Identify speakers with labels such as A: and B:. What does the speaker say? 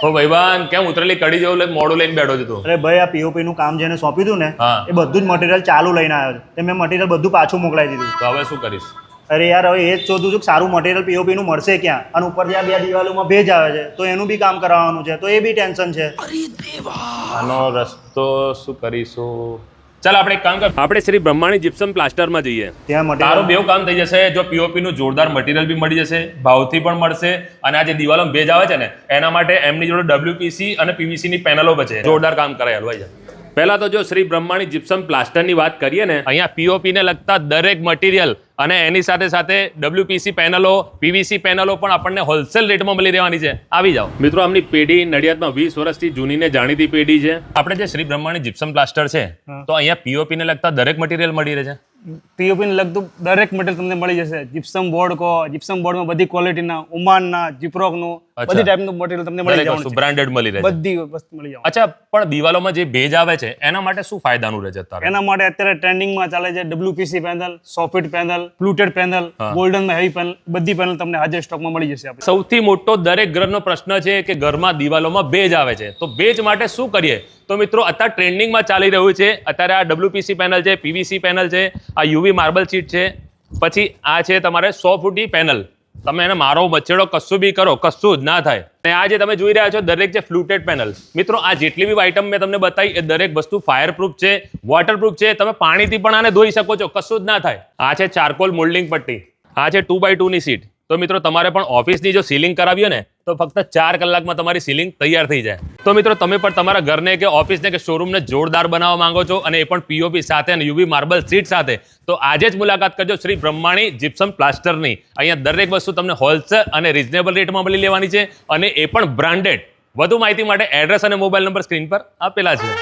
A: ઓ ભાઈબાન કેમ ઉતરેલી કડી જેવું લઈને મોડું લઈને બેઠો છે તું?
B: અરે ભાઈ આ પીઓપી નું કામ જેને સોંપ્યું હતું ને એ બધું જ મટીરિયલ ચાલુ લઈને આવ્યો છે. તે મેં મટીરિયલ બધું પાછું મોકલાવી દીધું.
A: તો હવે શું કરીશ?
B: અરે યાર હવે એ જ શોધું છું કે સારું મટીરિયલ પીઓપી નું મળશે ક્યાં, અને ઉપરથી આ 2 દિવાલોમાં ભેજ આવે છે તો એનું બી કામ કરાવવાનું છે, તો એ બી ટેન્શન છે.
A: આનો રસ્તો શું કરીશું? ચાલ આપણે એક કામ કર, આપણે શ્રી બ્રહ્માણી જીપ્સમ પ્લાસ્ટરમાં જઈએ.
B: ત્યાં
A: તારું
B: મટીરિયલ
A: બેવ કામ થઈ જશે. જો પીઓપી નું જોરદાર મટીરિયલ બી મળી જશે, ભાવથી પણ મળશે, અને આ જે દિવાલોમાં ભેજ આવે છે ને એના માટે એમની જોડે ડબ્લ્યુપીસી અને પીવીસી ની પેનલો બચે, જોરદાર કામ કરાય. હલવાઈ જાય. પહેલા તો જો શ્રી બ્રહ્માણી જીપ્સમ પ્લાસ્ટરની વાત કરીએ ને, અહીંયા પીઓપી ને લગતા દરેક મટીરિયલ અને એની સાથે સાથે ડબ્લ્યુપીસી પેનલો, પીવીસી પેનલો પણ આપણને હોલસેલ રેટમાં મળી રહેવાની છે. આવી જાઓ મિત્રો. આમની પેઢી નડિયાદમાં 20 વર્ષથી જૂની ને જાણીતી પેઢી છે. આપણે જે શ્રી બ્રહ્માણી જીપ્સમ પ્લાસ્ટર છે તો અહીંયા પીઓપી ને લગતા દરેક મટીરિયલ મળી રહે છે.
C: પીઓપી ને લગતું દરેક મટીરિયલ તમને મળી જશે. જીપ્સમ બોર્ડ કહો, જીપ્સમ બોર્ડમાં બધી ક્વોલિટીના, ઉમાનના, જીપ્રોકનું, બધી ટાઈપનું મટીરિયલ તમને મળી જવાનું છે.
A: બ્રાન્ડેડ મળી રહે છે.
C: બધી વસ્તુ મળી જવાની.
A: અચ્છા, પણ દિવાલોમાં જે ભેજ આવે છે એના માટે શું ફાયદાનું રહે છે અત્યારે?
C: એના માટે અત્યારે ટ્રેન્ડિંગમાં ચાલે છે WPC panel, soffit panel, fluted panel, ગોલ્ડનમાં હેવી પેનલ, બધી પેનલ તમને હાજર સ્ટોકમાં મળી જશે. આપણે
A: સૌથી મોટો દરેક ઘરનો પ્રશ્ન છે કે ઘરમાં દિવાલોમાં ભેજ આવે છે, તો ભેજ માટે શું કરીએ? તો મિત્રો અત્યારે ટ્રેન્ડિંગમાં ચાલી રહ્યું છે. અત્યારે આ ડબ્લ્યુપીસી પેનલ છે, પીવીસી પેનલ છે, આ યુવી માર્બલ શીટ છે, પછી આ છે તમારે 100 ફૂટી પેનલ. તમે એને મારો બચેડો કશું બી કરો, કશું જ ના થાય. અને આ જે તમે જોઈ રહ્યા છો દરેક છે ફ્લુટેડ પેનલ. મિત્રો આ જેટલી બી આઈટમ મેં તમને બતાવી એ દરેક વસ્તુ ફાયર પ્રૂફ છે, વોટરપ્રૂફ છે. તમે પાણીથી પણ આને ધોઈ શકો છો, કશું જ ના થાય. આ છે ચારકોલ મોલ્ડિંગ પટ્ટી, આ છે 2x2 ની સીટ. તો મિત્રો તમારે પણ ઓફિસની જો સીલિંગ કરાવી હોય ને તો ફક્ત 4 કલાકમાં તમારી સીલિંગ તૈયાર થઈ જાય. તો મિત્રો તમે પણ તમારા ઘરને કે ઓફિસને કે શોરૂમને જોરદાર બનાવવા માંગો છો અને એ પણ પીઓપી સાથે અને યુવી માર્બલ સીટ સાથે, તો આજે જ મુલાકાત કરજો શ્રી બ્રહ્માણી જીપ્સમ પ્લાસ્ટરની. અહીંયા દરેક વસ્તુ તમને હોલસેલ અને રિઝનેબલ રેટમાં મળી લેવાની છે, અને એ પણ બ્રાન્ડેડ. વધુ માહિતી માટે એડ્રેસ અને મોબાઈલ નંબર સ્ક્રીન પર આપેલા છે.